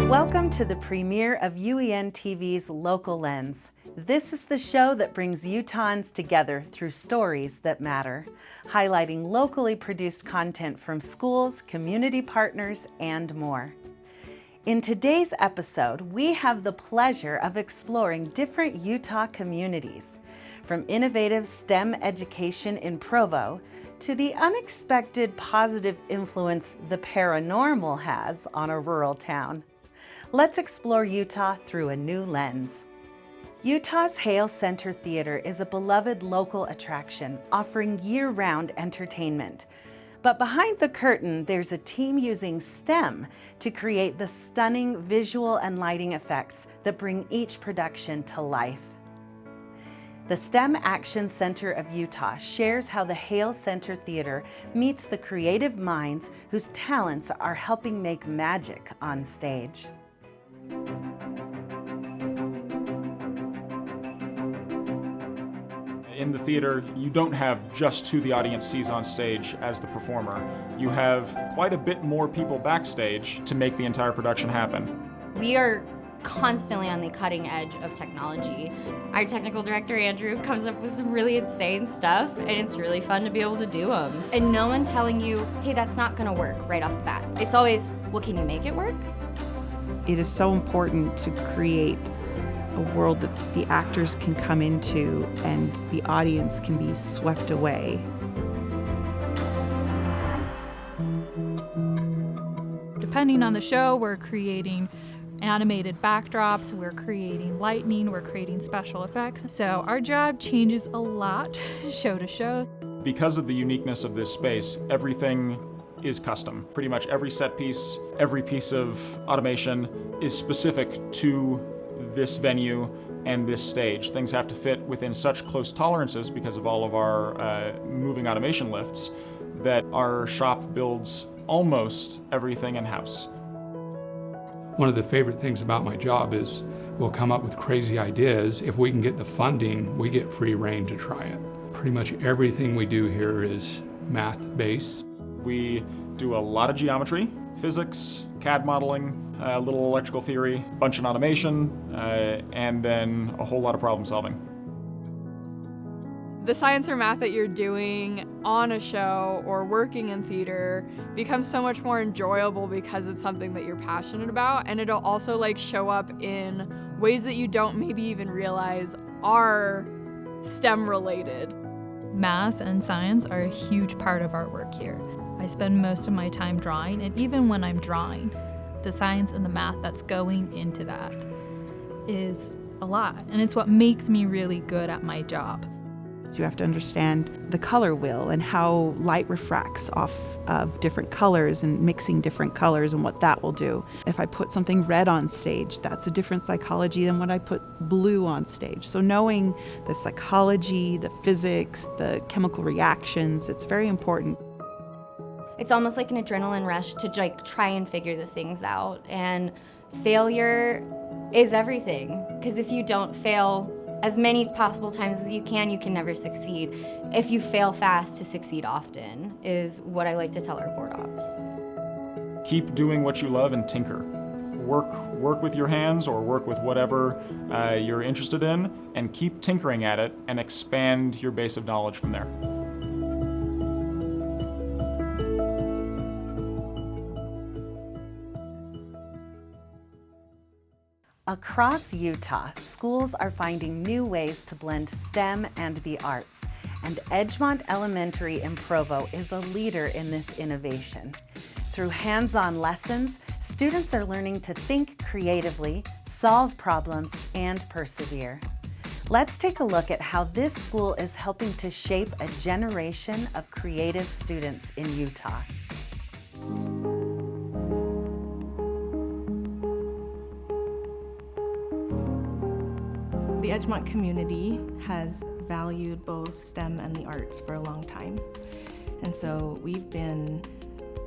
Welcome to the premiere of UEN TV's Local Lens. This is the show that brings Utahns together through stories that matter, highlighting locally produced content from schools, community partners, and more. In today's episode, we have the pleasure of exploring different Utah communities, from innovative STEM education in Provo to the unexpected positive influence the paranormal has on a rural town. Let's explore Utah through a new lens. Utah's Hale Centre Theatre is a beloved local attraction, offering year-round entertainment. But behind the curtain, there's a team using STEM to create the stunning visual and lighting effects that bring each production to life. The STEM Action Center of Utah shares how the Hale Centre Theatre meets the creative minds whose talents are helping make magic on stage. In the theater, you don't have just who the audience sees on stage as the performer. You have quite a bit more people backstage to make the entire production happen. We are constantly on the cutting edge of technology. Our technical director, Andrew, comes up with some really insane stuff, and it's really fun to be able to do them. And no one telling you, hey, that's not gonna work right off the bat. It's always, well, can you make it work? It is so important to create a world that the actors can come into and the audience can be swept away. Depending on the show, we're creating animated backdrops, we're creating lightning, we're creating special effects. So our job changes a lot show to show. Because of the uniqueness of this space, everything is custom. Pretty much every set piece, every piece of automation is specific to this venue and this stage. Things have to fit within such close tolerances because of all of our moving automation lifts that our shop builds almost everything in-house. One of the favorite things about my job is we'll come up with crazy ideas. If we can get the funding, we get free rein to try it. Pretty much everything we do here is math-based. We do a lot of geometry, physics, CAD modeling, a little electrical theory, a bunch of automation, and then a whole lot of problem solving. The science or math that you're doing on a show or working in theater becomes so much more enjoyable because it's something that you're passionate about, and it'll also show up in ways that you don't maybe even realize are STEM related. Math and science are a huge part of our work here. I spend most of my time drawing, and even when I'm drawing, the science and the math that's going into that is a lot, and it's what makes me really good at my job. You have to understand the color wheel and how light refracts off of different colors and mixing different colors and what that will do. If I put something red on stage, that's a different psychology than when I put blue on stage. So knowing the psychology, the physics, the chemical reactions, it's very important. It's almost like an adrenaline rush to try and figure the things out. And failure is everything, because if you don't fail as many possible times as you can never succeed. If you fail fast to succeed often is what I like to tell our board ops. Keep doing what you love and tinker. Work with your hands or work with whatever you're interested in, and keep tinkering at it and expand your base of knowledge from there. Across Utah, schools are finding new ways to blend STEM and the arts, and Edgemont Elementary in Provo is a leader in this innovation. Through hands-on lessons, students are learning to think creatively, solve problems, and persevere. Let's take a look at how this school is helping to shape a generation of creative students in Utah. The Edgemont community has valued both STEM and the arts for a long time. And so we've been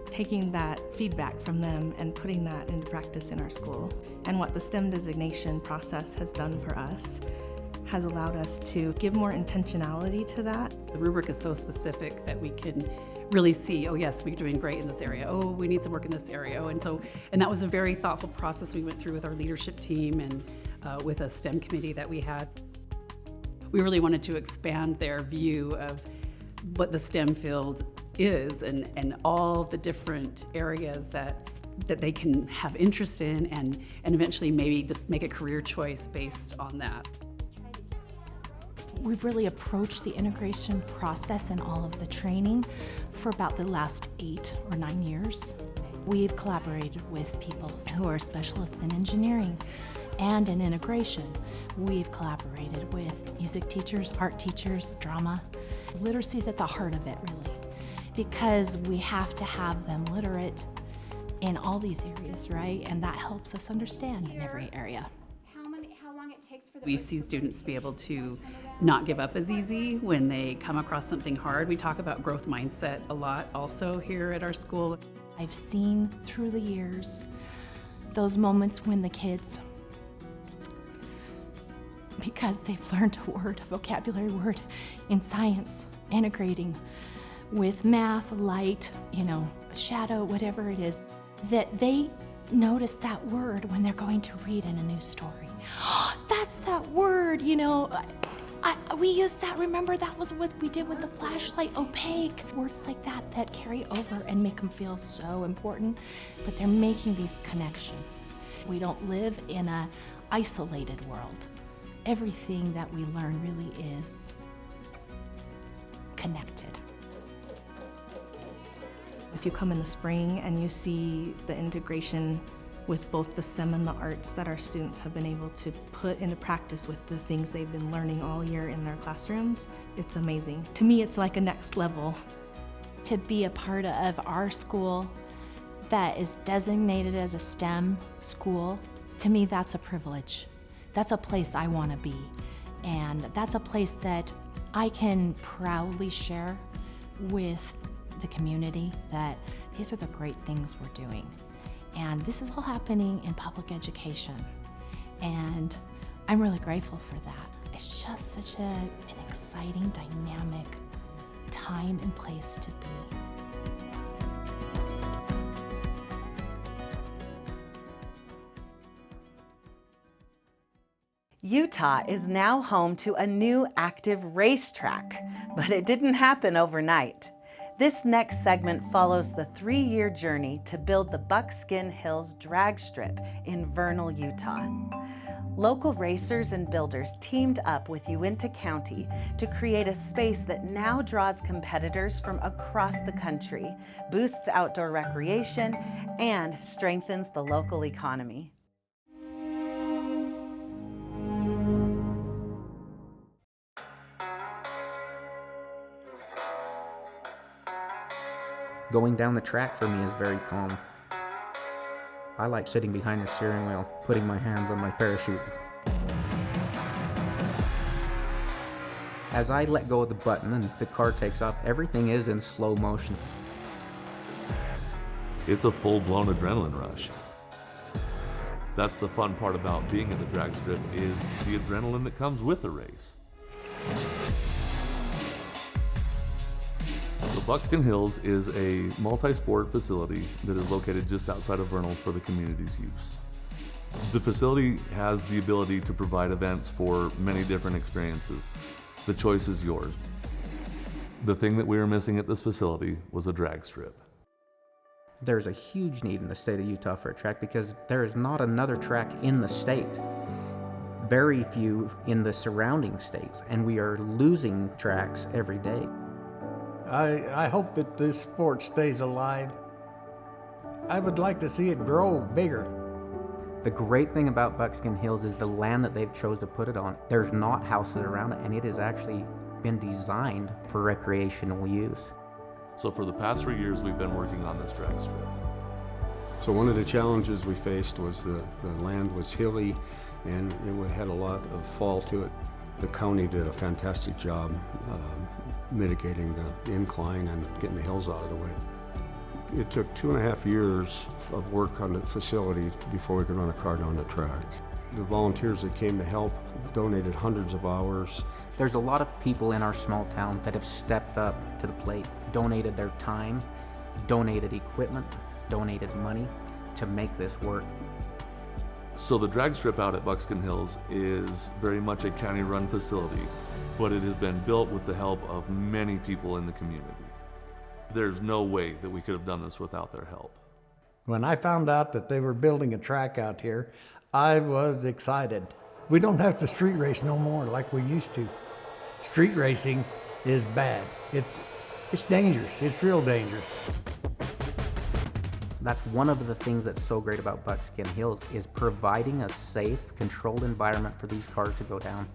taking that feedback from them and putting that into practice in our school. And what the STEM designation process has done for us has allowed us to give more intentionality to that. The rubric is so specific that we can really see, oh yes, we're doing great in this area. Oh, we need some work in this area. And that was a very thoughtful process we went through with our leadership team and with a STEM committee that we had. We really wanted to expand their view of what the STEM field is and all the different areas that they can have interest in and eventually maybe just make a career choice based on that. We've really approached the integration process and all of the training for about the last 8 or 9 years. We've collaborated with people who are specialists in engineering and in integration. We've collaborated with music teachers, art teachers, drama. Literacy is at the heart of it, really, because we have to have them literate in all these areas, right? And that helps us understand in every area. We've seen students be able to not give up as easy when they come across something hard. We talk about growth mindset a lot also here at our school. I've seen through the years those moments when the kids, because they've learned a word, a vocabulary word in science, integrating with math, light, shadow, whatever it is, that they notice that word when they're going to read in a new story. That's that word, we used that, remember that was what we did with the flashlight, opaque. Words like that carry over and make them feel so important, but they're making these connections. We don't live in an isolated world. Everything that we learn really is connected. If you come in the spring and you see the integration with both the STEM and the arts that our students have been able to put into practice with the things they've been learning all year in their classrooms, it's amazing. To me, it's like a next level. To be a part of our school that is designated as a STEM school, to me, that's a privilege. That's a place I want to be. And that's a place that I can proudly share with the community that these are the great things we're doing. And this is all happening in public education. And I'm really grateful for that. It's just such an exciting, dynamic time and place to be. Utah is now home to a new active racetrack, but it didn't happen overnight. This next segment follows the 3-year journey to build the Buckskin Hills drag strip in Vernal, Utah. Local racers and builders teamed up with Uintah County to create a space that now draws competitors from across the country, boosts outdoor recreation, and strengthens the local economy. Going down the track for me is very calm. I like sitting behind the steering wheel, putting my hands on my parachute. As I let go of the button and the car takes off, everything is in slow motion. It's a full-blown adrenaline rush. That's the fun part about being at the drag strip, is the adrenaline that comes with the race. So Buckskin Hills is a multi-sport facility that is located just outside of Vernal for the community's use. The facility has the ability to provide events for many different experiences. The choice is yours. The thing that we were missing at this facility was a drag strip. There's a huge need in the state of Utah for a track because there is not another track in the state. Very few in the surrounding states, and we are losing tracks every day. I hope that this sport stays alive. I would like to see it grow bigger. The great thing about Buckskin Hills is the land that they've chose to put it on. There's not houses around it, and it has actually been designed for recreational use. So for the past 3 years, we've been working on this drag strip. So one of the challenges we faced was the land was hilly, and it had a lot of fall to it. The county did a fantastic job mitigating the incline and getting the hills out of the way. It took 2.5 years of work on the facility before we could run a car down the track. The volunteers that came to help donated hundreds of hours. There's a lot of people in our small town that have stepped up to the plate, donated their time, donated equipment, donated money to make this work. So the drag strip out at Buckskin Hills is very much a county-run facility, but it has been built with the help of many people in the community. There's no way that we could have done this without their help. When I found out that they were building a track out here, I was excited. We don't have to street race no more like we used to. Street racing is bad. It's dangerous. It's real dangerous. That's one of the things that's so great about Buckskin Hills is providing a safe, controlled environment for these cars to go down,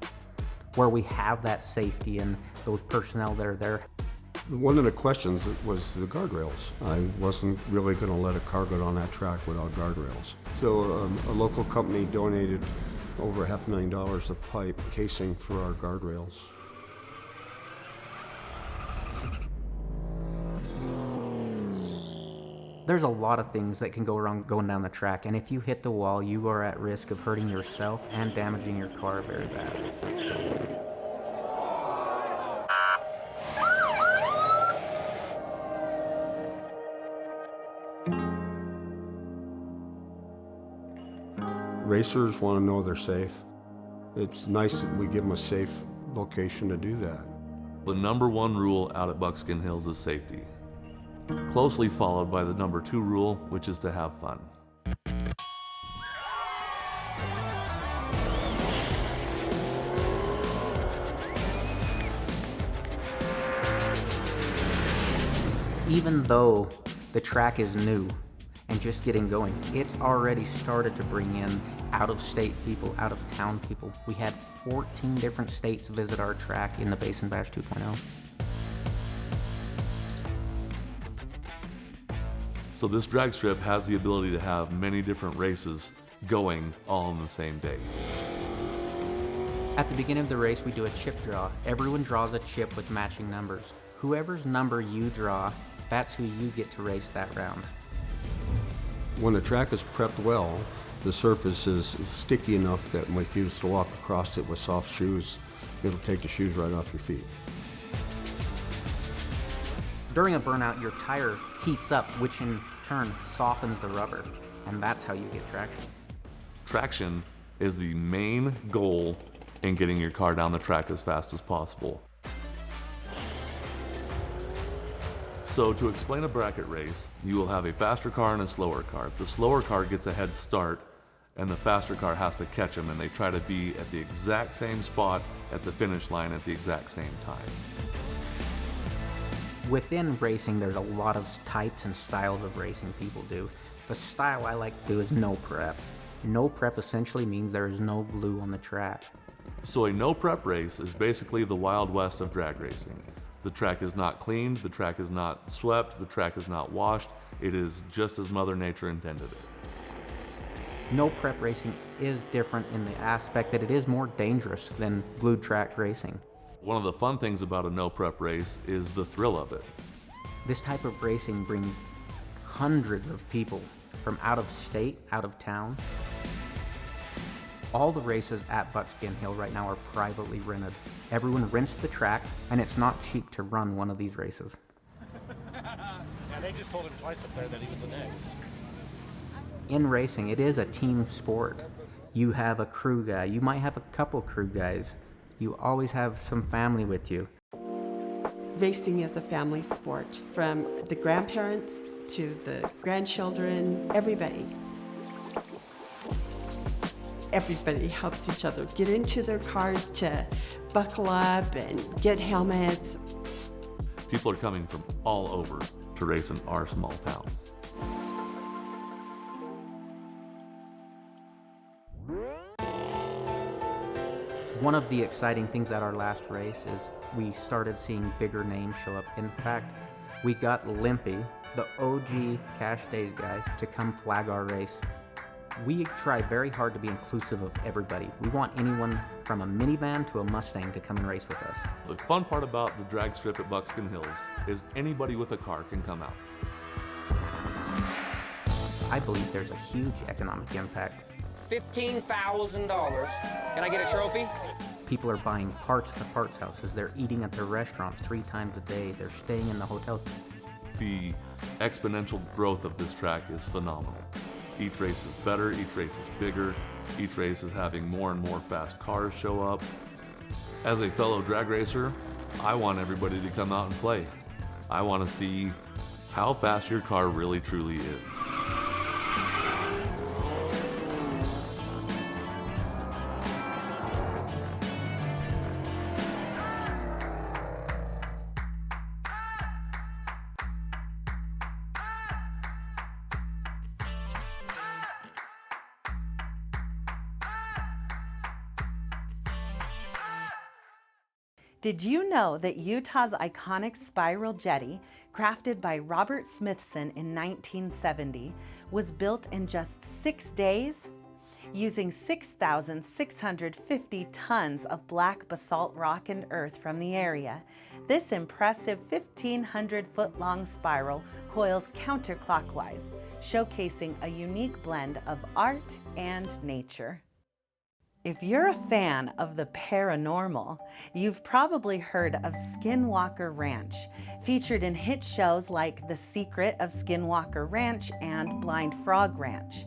where we have that safety and those personnel that are there. One of the questions was the guardrails. I wasn't really going to let a car go down that track without guardrails. So a local company donated over $500,000 of pipe casing for our guardrails. There's a lot of things that can go wrong going down the track, and if you hit the wall, you are at risk of hurting yourself and damaging your car very bad. Racers want to know they're safe. It's nice that we give them a safe location to do that. The number one rule out at Buckskin Hills is safety, closely followed by the number two rule, which is to have fun. Even though the track is new and just getting going, it's already started to bring in out-of-state people, out-of-town people. We had 14 different states visit our track in the Basin Bash 2.0. So this drag strip has the ability to have many different races going all on the same day. At the beginning of the race, we do a chip draw. Everyone draws a chip with matching numbers. Whoever's number you draw, that's who you get to race that round. When the track is prepped well, the surface is sticky enough that if you used to walk across it with soft shoes, it'll take the shoes right off your feet. During a burnout, your tire heats up, which in turn softens the rubber, and that's how you get traction. Traction is the main goal in getting your car down the track as fast as possible. So to explain a bracket race, you will have a faster car and a slower car. The slower car gets a head start, and the faster car has to catch them, and they try to be at the exact same spot at the finish line at the exact same time. Within racing, there's a lot of types and styles of racing people do. The style I like to do is no prep. No prep essentially means there is no glue on the track. So a no prep race is basically the Wild West of drag racing. The track is not cleaned, the track is not swept, the track is not washed. It is just as Mother Nature intended it. No prep racing is different in the aspect that it is more dangerous than glued track racing. One of the fun things about a no prep race is the thrill of it. This type of racing brings hundreds of people from out of state, out of town. All the races at Buckskin Hill right now are privately rented. Everyone rents the track, and it's not cheap to run one of these races. Yeah, they just told him twice up there that he was the next. In racing, it is a team sport. You have a crew guy. You might have a couple crew guys. You always have some family with you. Racing is a family sport, from the grandparents to the grandchildren, everybody. Everybody helps each other get into their cars to buckle up and get helmets. People are coming from all over to race in our small town. One of the exciting things at our last race is we started seeing bigger names show up. In fact, we got Limpy, the OG Cash Days guy, to come flag our race. We try very hard to be inclusive of everybody. We want anyone from a minivan to a Mustang to come and race with us. The fun part about the drag strip at Buckskin Hills is anybody with a car can come out. I believe there's a huge economic impact $15,000. Can I get a trophy? People are buying parts at the parts houses. They're eating at their restaurants 3 times a day. They're staying in the hotel. The exponential growth of this track is phenomenal. Each race is better, each race is bigger, each race is having more and more fast cars show up. As a fellow drag racer, I want everybody to come out and play. I want to see how fast your car really truly is. Did you know that Utah's iconic spiral jetty, crafted by Robert Smithson in 1970, was built in just 6 days? Using 6,650 tons of black basalt rock and earth from the area, this impressive 1,500-foot-long spiral coils counterclockwise, showcasing a unique blend of art and nature. If you're a fan of the paranormal, you've probably heard of Skinwalker Ranch, featured in hit shows like The Secret of Skinwalker Ranch and Blind Frog Ranch.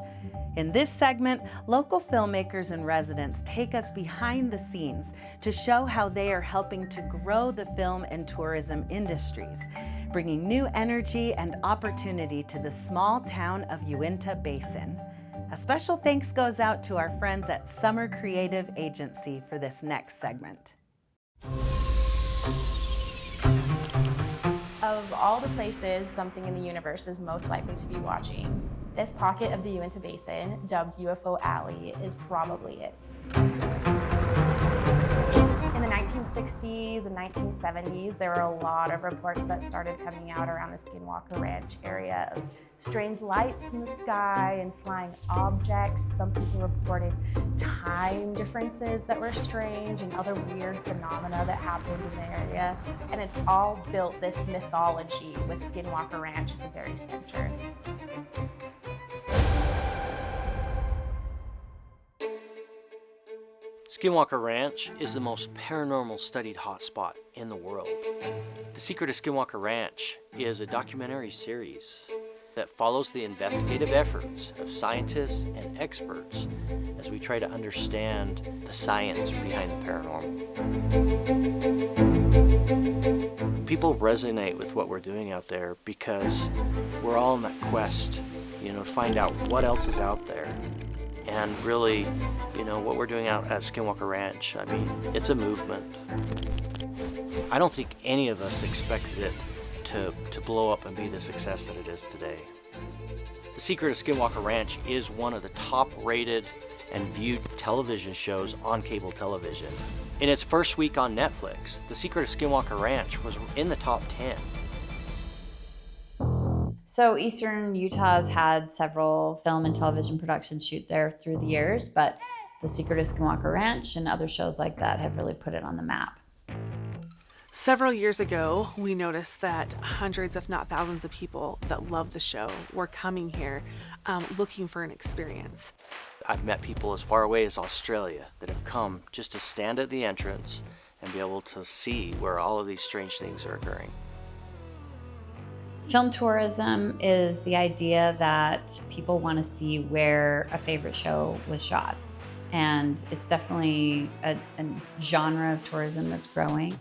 In this segment, local filmmakers and residents take us behind the scenes to show how they are helping to grow the film and tourism industries, bringing new energy and opportunity to the small town of Uintah Basin. A special thanks goes out to our friends at Summer Creative Agency for this next segment. Of all the places something in the universe is most likely to be watching, this pocket of the Uintah Basin, dubbed UFO Alley, is probably it. In the 1960s and 1970s, there were a lot of reports that started coming out around the Skinwalker Ranch area of strange lights in the sky and flying objects. Some people reported time differences that were strange and other weird phenomena that happened in the area. And it's all built this mythology with Skinwalker Ranch at the very center. Skinwalker Ranch is the most paranormal studied hotspot in the world. The Secret of Skinwalker Ranch is a documentary series that follows the investigative efforts of scientists and experts as we try to understand the science behind the paranormal. People resonate with what we're doing out there because we're all on that quest, to find out what else is out there. And really, what we're doing out at Skinwalker Ranch, it's a movement. I don't think any of us expected it to blow up and be the success that it is today. The Secret of Skinwalker Ranch is one of the top-rated and viewed television shows on cable television. In its first week on Netflix, The Secret of Skinwalker Ranch was in the top 10. So Eastern Utah's had several film and television productions shoot there through the years, but The Secret of Skinwalker Ranch and other shows like that have really put it on the map. Several years ago, we noticed that hundreds, if not thousands of people that love the show were coming here looking for an experience. I've met people as far away as Australia that have come just to stand at the entrance and be able to see where all of these strange things are occurring. Film tourism is the idea that people want to see where a favorite show was shot. And it's definitely a genre of tourism that's growing.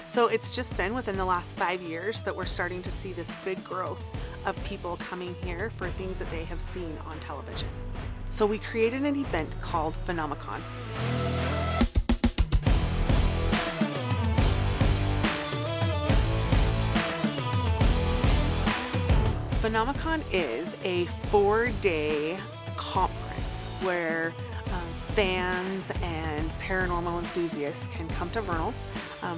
So it's just been within the last 5 years that we're starting to see this big growth of people coming here for things that they have seen on television. So we created an event called Phenomicon. Phenomicon is a 4-day conference where fans and paranormal enthusiasts can come to Vernal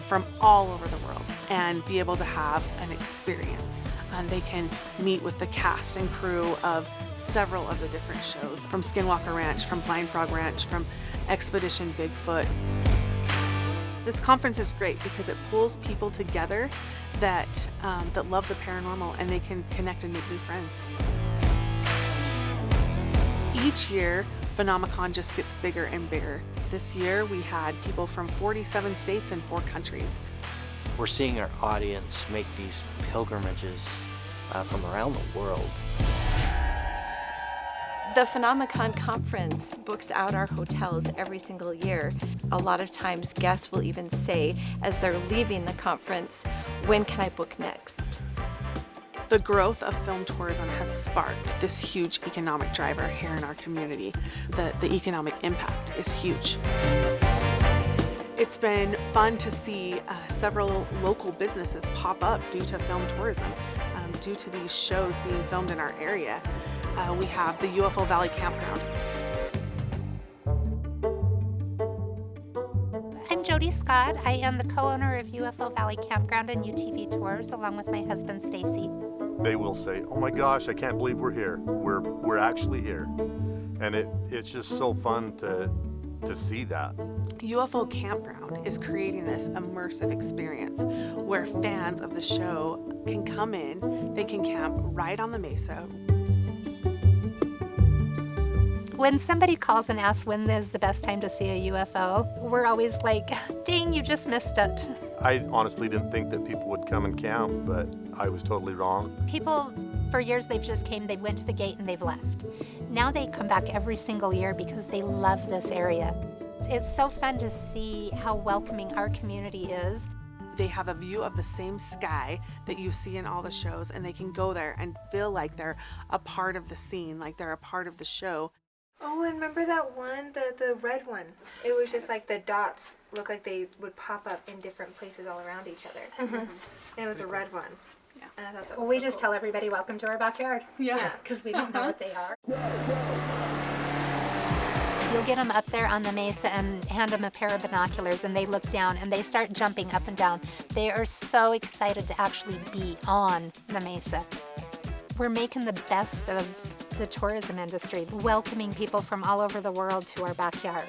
from all over the world and be able to have an experience. They can meet with the cast and crew of several of the different shows, from Skinwalker Ranch, from Blind Frog Ranch, from Expedition Bigfoot. This conference is great because it pulls people together that love the paranormal, and they can connect and make new friends. Each year, Phenomicon just gets bigger and bigger. This year, we had people from 47 states and 4 countries. We're seeing our audience make these pilgrimages from around the world. The Phenomicon Conference books out our hotels every single year. A lot of times guests will even say, as they're leaving the conference, when can I book next? The growth of film tourism has sparked this huge economic driver here in our community. The economic impact is huge. It's been fun to see several local businesses pop up due to film tourism, due to these shows being filmed in our area. We have the UFO Valley Campground. I'm Jody Scott. I am the co-owner of UFO Valley Campground and UTV Tours, along with my husband Stacy. They will say, "Oh my gosh, I can't believe we're here. We're actually here," and it's just so fun to see that. UFO Campground is creating this immersive experience where fans of the show can come in, they can camp right on the mesa. When somebody calls and asks when is the best time to see a UFO, we're always like, dang, you just missed it. I honestly didn't think that people would come and camp, but I was totally wrong. People, for years, they've just came, they went to the gate and they've left. Now they come back every single year because they love this area. It's so fun to see how welcoming our community is. They have a view of the same sky that you see in all the shows, and they can go there and feel like they're a part of the scene, like they're a part of the show. Oh, and remember that one, the red one? It was just like the dots looked like they would pop up in different places all around each other. And it was a red one. Yeah. And I thought that was we so just cool. tell everybody, welcome to our backyard. Yeah. Because we don't know what they are. You'll get them up there on the mesa and hand them a pair of binoculars, and they look down and they start jumping up and down. They are so excited to actually be on the mesa. We're making the best of the tourism industry, welcoming people from all over the world to our backyard.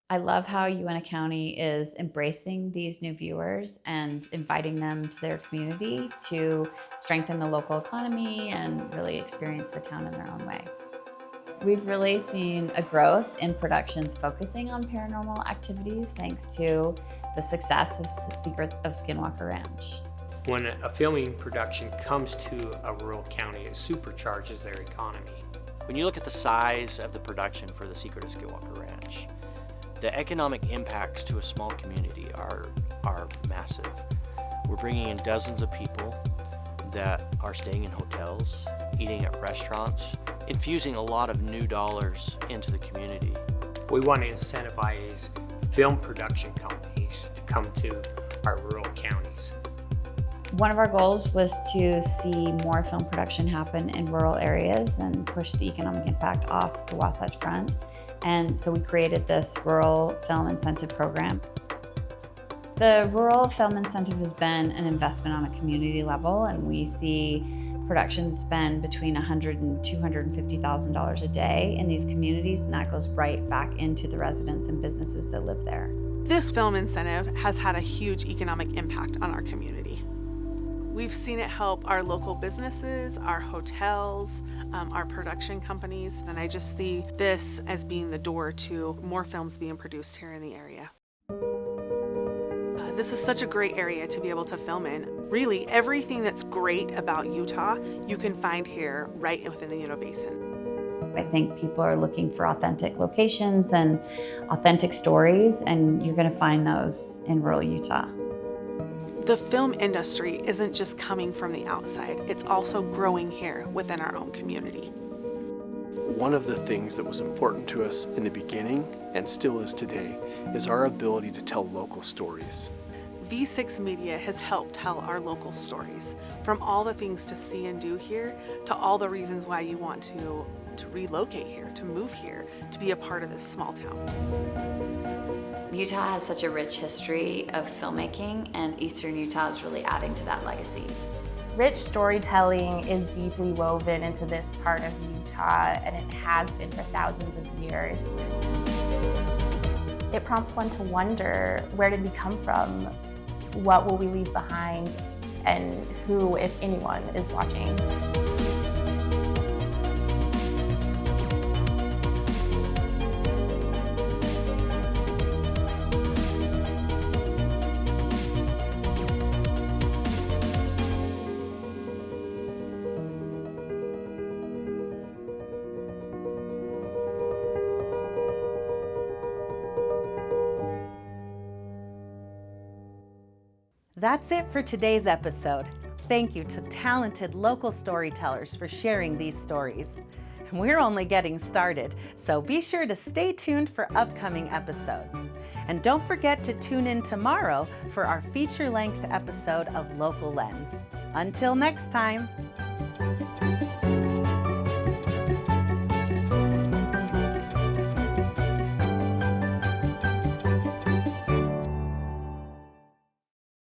I love how Uintah County is embracing these new viewers and inviting them to their community to strengthen the local economy and really experience the town in their own way. We've really seen a growth in productions focusing on paranormal activities thanks to the success of Secret of Skinwalker Ranch. When a filming production comes to a rural county, it supercharges their economy. When you look at the size of the production for the Secret of Skinwalker Ranch, the economic impacts to a small community are massive. We're bringing in dozens of people that are staying in hotels, eating at restaurants, infusing a lot of new dollars into the community. We want to incentivize film production companies to come to our rural counties. One of our goals was to see more film production happen in rural areas and push the economic impact off the Wasatch Front. And so we created this Rural Film Incentive Program. The Rural Film Incentive has been an investment on a community level, and we see productions spend between $100,000 and $250,000 a day in these communities, and that goes right back into the residents and businesses that live there. This film incentive has had a huge economic impact on our community. We've seen it help our local businesses, our hotels, our production companies, and I just see this as being the door to more films being produced here in the area. This is such a great area to be able to film in. Really, everything that's great about Utah, you can find here right within the Uintah Basin. I think people are looking for authentic locations and authentic stories, and you're going to find those in rural Utah. The film industry isn't just coming from the outside, it's also growing here within our own community. One of the things that was important to us in the beginning, and still is today, is our ability to tell local stories. V6 Media has helped tell our local stories, from all the things to see and do here, to all the reasons why you want to relocate here, to move here, to be a part of this small town. Utah has such a rich history of filmmaking, and Eastern Utah is really adding to that legacy. Rich storytelling is deeply woven into this part of Utah, and it has been for thousands of years. It prompts one to wonder, where did we come from? what will we leave behind, and who, if anyone, is watching. That's it for today's episode. Thank you to talented local storytellers for sharing these stories. We're only getting started, so be sure to stay tuned for upcoming episodes. And don't forget to tune in tomorrow for our feature-length episode of Local Lens. Until next time.